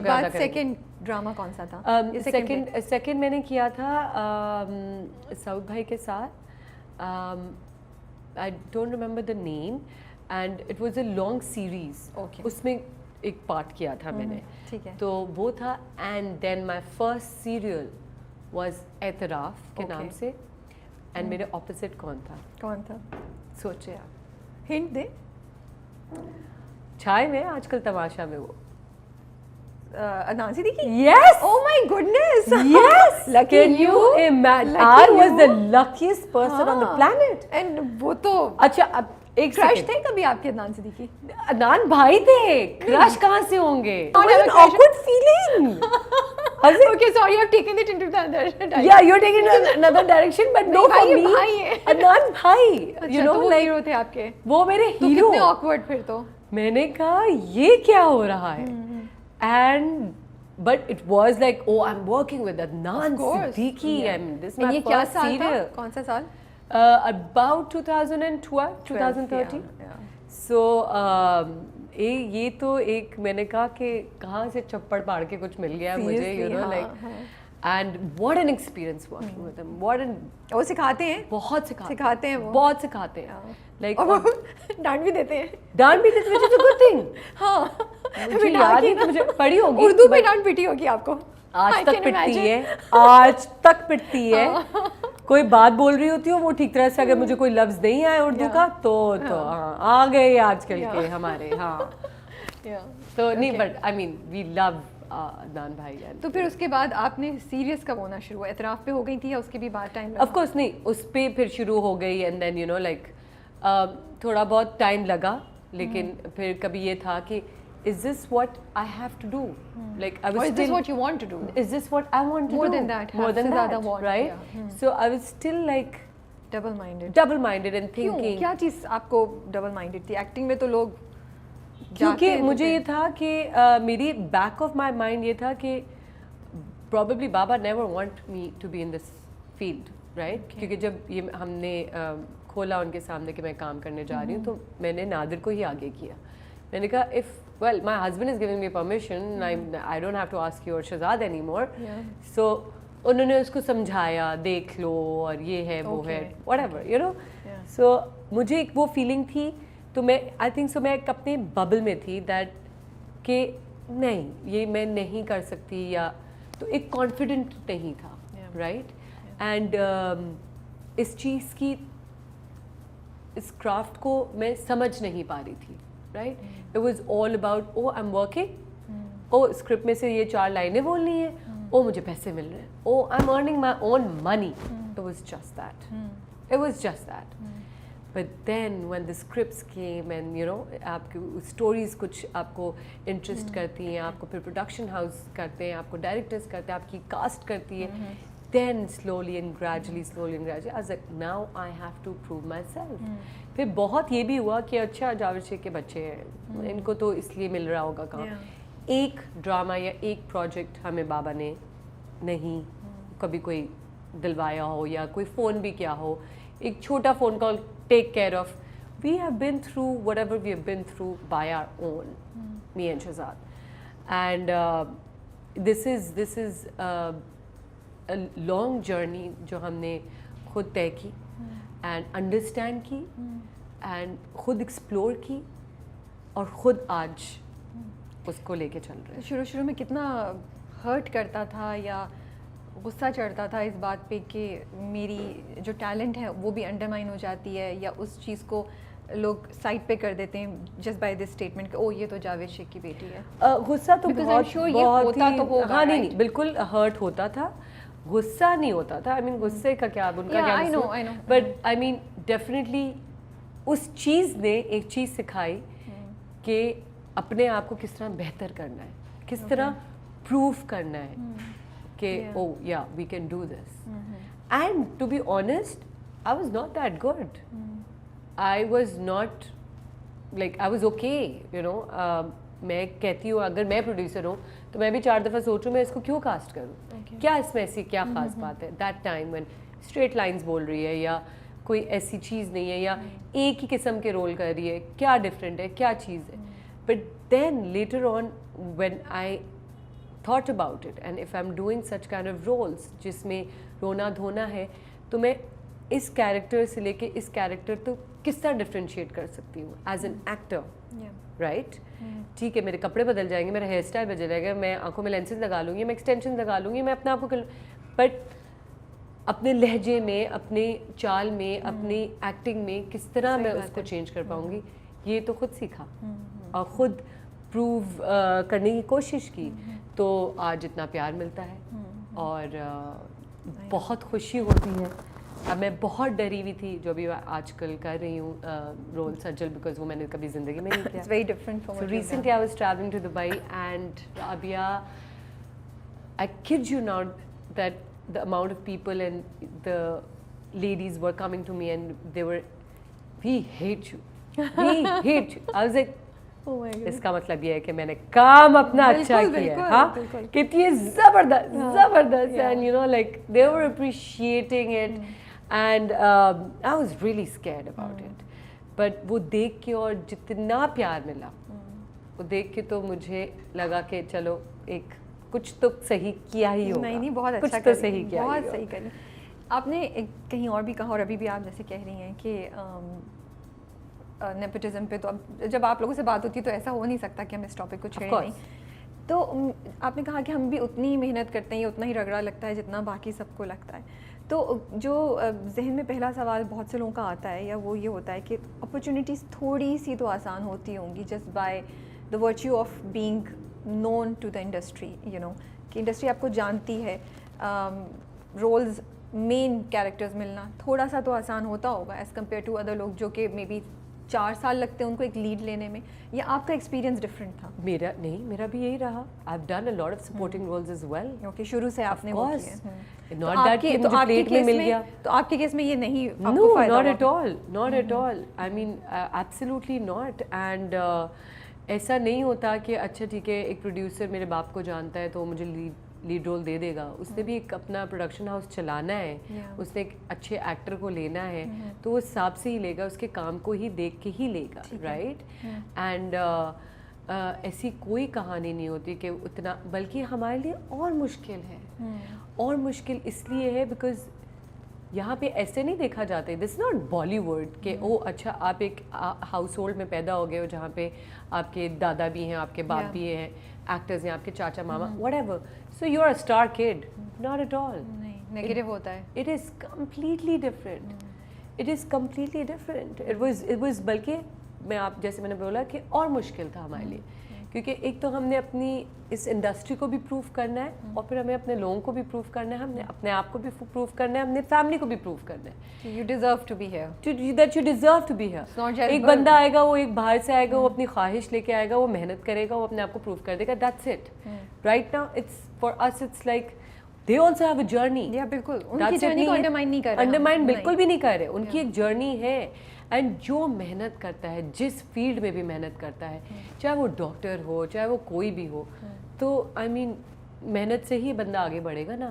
بعد second drama کون سا تھا؟ سیکنڈ میں نے کیا تھا سعود بھائی کے ساتھ. I don't remember the name and it was a long series. اس میں ایک پارٹ کیا تھا میں نے, تو وہ تھا. And then my first serial was Aitraaf کے نام سے. اینڈ میرے اپوزٹ کون تھا سوچے آپ؟ ہنٹ دے. چھائے میں آج کل تماشا میں وہ Adnan Siddiqui? Yes. Oh my goodness. Yes. Lucky Can you imagine? I was the luckiest person on the planet. And وہ تو اچھا اب ایک crush تھے کبھی آپ کے عدنان صدیقی؟ عدنان بھائی تھے, crush کہاں سے ہوں گے؟ It was an awkward feeling. Okay, sorry, you have taken it into the other direction. Yeah, you're taking it in another direction, but no for me. Adnan بھائی, you know, وہ like ہیرو تھے آپ کے. وہ میرے تو ہیرو. کتنے awkward پھر تو. میں نے کہا یہ کیا ہو رہا ہے. And but it was like, oh, I'm working with Adnan Siddiqui. This is my first serial. کون سا سال؟ About 2012, 2013. So یہ تو ایک میں نے کہا کہ کہاں سے چپڑ پاڑ کے کچھ مل گیا مجھے, you know, like, and what an experience working with them. What an وہ سکھاتے ہیں, بہت سکھاتے ہیں, وہ بہت سکھاتے ہیں. Like ڈانٹ بھی دیتے ہیں. ڈانٹ بھی دیتے, which is a good thing. ہاں مجھے یاد نہیں, مجھے پڑھی ہوگی اردو میں ڈانٹ پیٹی ہوگی آپ کو. آج تک پٹتی ہے, آج تک پٹتی ہے. کوئی بات بول رہی ہوتی ہوں وہ ٹھیک طرح سے, اگر مجھے کوئی لفظ نہیں آئے اردو کا تو آ گئے آج کل کے ہمارے. ہاں تو نہیں, بٹ آئی مین وی لو عدنان بھائی. تو پھر اس کے بعد آپ نے سیریس کب ہونا شروع ہوا؟ اعتراف پہ ہو گئی تھی یا اس کے بھی بعد ٹائم لگا؟ آف کورس نہیں, اس پہ پھر شروع ہو گئی. And then you know like تھوڑا بہت ٹائم لگا, لیکن پھر کبھی یہ تھا کہ is this what I have to do? Like I was Or is this still, what you want to do? Is this what I want to More do? than that, More than that, want, right? Yeah. So I was still like double minded and thinking. کیا چیز آپ کو double minded تھی؟ Acting میں تو لوگ کیونکہ مجھے یہ تھا کہ میری بیک آف مائی مائنڈ یہ تھا کہ probably بابا never want me to be in this field, right? کیونکہ جب یہ ہم نے کھولا ان کے سامنے کہ میں کام کرنے جا رہی ہوں, تو میں نے نادر کو ہی آگے کیا. میں نے کہا if well my husband is giving me permission, I don't have to ask you or Shahzad anymore. So انہوں نے اس کو سمجھایا, دیکھ لو اور یہ ہے وہ ہے whatever, you know. So مجھے ایک وہ فیلنگ تھی, تو میں آئی تھنک سو میں ایک اپنے ببل میں تھی دیٹ کہ نہیں یہ میں نہیں کر سکتی, یا تو ایک کانفیڈنٹ نہیں تھا, رائٹ. اینڈ اس چیز کی, اس کرافٹ کو میں سمجھ نہیں پا رہی تھی, right. It was all about O I am working, O script میں سے یہ 4 لائنیں بولنی ہیں, او مجھے پیسے مل رہے ہیں, oh I am earning my own money. It was just that, it was just that. But then when the scripts came and you know آپ کی stories کچھ آپ کو انٹرسٹ کرتی ہیں, آپ کو پھر پروڈکشن ہاؤس کرتے ہیں, آپ کو ڈائریکٹرز کرتے ہیں, آپ کی کاسٹ کرتی ہے, then slowly and gradually I was like now I have to prove myself. پھر بہت یہ بھی ہوا کہ اچھا جاوید شیخ کے بچے ہیں, ان کو تو اس لیے مل رہا ہوگا کام. ایک ڈرامہ یا ایک پروجیکٹ ہمیں بابا نے نہیں کبھی کوئی دلوایا ہو, یا کوئی فون بھی کیا ہو, ایک چھوٹا phone call take care of. We have been through whatever we have been through by our own, me and Shahzad. And this is a long journey جو ہم نے خود طے کی, and understand کی, and خود explore کی, اور خود آج اس کو لے کے چل رہے ہیں. شروع میں کتنا ہرٹ کرتا تھا یا غصہ چڑھتا تھا اس بات پہ کہ میری جو ٹیلنٹ ہے وہ بھی انڈرمائن ہو جاتی ہے, یا اس چیز کو لوگ سائڈ پہ کر دیتے ہیں جسٹ بائی دس اسٹیٹمنٹ کہ او یہ تو جاوید شیخ کی بیٹی ہے. غصہ تو بہت ہاں نہیں بالکل ہرٹ ہوتا تھا, غصہ نہیں ہوتا تھا. آئی مین غصے کا کیا, ان کا کیا, بٹ آئی مین ڈیفینیٹلی اس چیز نے ایک چیز سکھائی کہ اپنے آپ کو کس طرح بہتر کرنا ہے, کس طرح پروف کرنا ہے کہ oh yeah we can do this. And to be honest I was not that good. I was not like I was okay, you know. میں کہتی ہوں اگر میں پروڈیوسر ہوں تو میں بھی 4 دفعہ سوچوں میں اس کو کیوں کاسٹ کروں, کیا اس میں ایسی کیا خاص بات ہے. That time when straight lines بول رہی ہے, یا کوئی ایسی چیز نہیں ہے, یا ایک ہی قسم کے رول کر رہی ہے, کیا ڈفرینٹ ہے, کیا چیز ہے. But then later on when I thought about it, and if I'm doing such kind of roles جس میں رونا دھونا ہے, تو میں اس کیریکٹر سے لے کے اس کیریکٹر تو کس طرح ڈفرینشیٹ کر سکتی ہوں ایز این ایکٹر, رائٹ. ٹھیک ہے, میرے کپڑے بدل جائیں گے, میرا ہیئر اسٹائل بدل جائے گا, میں آنکھوں میں لینسز لگا لوں گی, میں ایکسٹینشن لگا لوں گی, میں اپنے آپ کو بٹ اپنے لہجے میں, اپنے چال میں, اپنی ایکٹنگ میں کس طرح میں اس کو چینج کر پاؤں گی, یہ تو خود سیکھا اور خود پروو کرنے کی کوشش کی. تو آج اتنا پیار ملتا ہے اور بہت خوشی ہوتی ہے. اب میں بہت ڈری ہوئی تھی جو بھی آج کل کر رہی ہوں رول سجل, بیکاز وہ میں نے کبھی زندگی میں نہیں کیا. It's very different from what you've done. Recently I was traveling to Dubai and Rabia, I kid you not that the amount of people and the ladies were coming to me and they were, we hate you, we hate you. I was like, اس کا مطلب یہ ہے کہ میں نے کام اپنا اچھا کیا ہے. ہاں, کتنی زبردست زبردست, and you know like they were appreciating it and I was really scared about it. But وہ دیکھ کے اور جتنا پیار ملا وہ دیکھ کے تو مجھے لگا کہ چلو ایک کچھ تو صحیح کیا ہی ہوگا. نہیں بہت اچھا, کچھ تو صحیح کیا, بہت صحیح کری. آپ نے کہیں اور بھی کہا اور ابھی بھی آپ جیسے کہہ رہی ہیں کہ نیپوٹزم پہ, تو اب جب آپ لوگوں سے بات ہوتی ہے تو ایسا ہو نہیں سکتا کہ ہم اس ٹاپک کو چھیڑیں نہیں. تو آپ نے کہا کہ ہم بھی اتنی ہی محنت کرتے ہیں, اتنا ہی رگڑا لگتا ہے جتنا باقی سب کو لگتا ہے. تو جو ذہن میں پہلا سوال بہت سے لوگوں کا آتا ہے یا وہ یہ ہوتا ہے کہ اپرچونیٹیز تھوڑی سی تو آسان ہوتی ہوں گی just by the virtue of being known to the industry, you know کہ انڈسٹری آپ کو جانتی ہے, رولز مین کیریکٹرز ملنا تھوڑا سا تو آسان ہوتا ہوگا ایز کمپیئر ٹو ادر لوگ جو کہ مے بی 4 سال لگتے ہیں ان کو ایک لیڈ لینے میں, یا آپ کا ایکسپیرینس ڈفرینٹ تھا؟ میرا نہیں, میرا بھی یہی رہا. I've done a lot of supporting roles as well. Okay, شروع سے آپ نے وہ کیا. Not that کہ مجھے پلیٹ میں مل گیا. تو آپ کے کیس میں یہ نہیں آپ No, کو فائدہ not at all, not at all. I mean absolutely not. And ایسا نہیں ہوتا کہ اچھا ٹھیک ہے ایک پروڈیوسر میرے باپ کو جانتا ہے تو مجھے لیڈ رول دے دے گا. اس نے بھی ایک اپنا پروڈکشن ہاؤس چلانا ہے, اس نے ایک اچھے ایکٹر کو لینا ہے تو وہ حساب سے ہی لے گا, اس کے کام کو ہی دیکھ کے ہی لے گا, رائٹ. اینڈ ایسی کوئی کہانی نہیں ہوتی کہ اتنا, بلکہ ہمارے لیے اور مشکل ہے. اور مشکل اس لیے ہے بیکاز یہاں پہ ایسے نہیں دیکھا جاتا ہے. دس ناٹ بالی ووڈ کہ او اچھا آپ ایک ہاؤس ہولڈ میں پیدا ہو گئے ہو جہاں پہ آپ کے دادا بھی ہیں, آپ کے باپ بھی ہیں, ایکٹرز ہیں, آپ کے چاچا ماما, whatever, so you are a star kid. Not at all. Negative ہوتا ہے. It is completely different. It is completely different. It was بلکہ میں آپ جیسے میں نے بولا کہ اور مشکل تھا ہمارے لیے, کیونکہ ایک تو ہم نے اپنی اس انڈسٹری کو بھی پروف کرنا ہے اور پھر ہمیں اپنے لوگوں کو بھی پروف کرنا ہے, ہم نے اپنے آپ کو بھی پروف کرنا ہے, ہم نے فیملی کو بھی پروف کرنا ہے. You deserve to be here. That you deserve to be here. ایک بندہ آئے گا, وہ ایک باہر سے آئے گا, وہ اپنی خواہش لے کے آئے گا, وہ محنت کرے گا, وہ اپنے آپ کو پروف کر دے گا. That's it. Right now it's for us it's like they also have a journey. بالکل ان کی جرنی کو انڈرمائن نہیں کر رہے, انڈرمائن بالکل بھی نہیں کر رہے. ان کی ایک جرنی ہے. اینڈ جو محنت کرتا ہے, جس فیلڈ میں بھی محنت کرتا ہے, چاہے وہ ڈاکٹر ہو, چاہے وہ کوئی بھی ہو, تو آئی مین محنت سے ہی بندہ آگے بڑھے گا نا.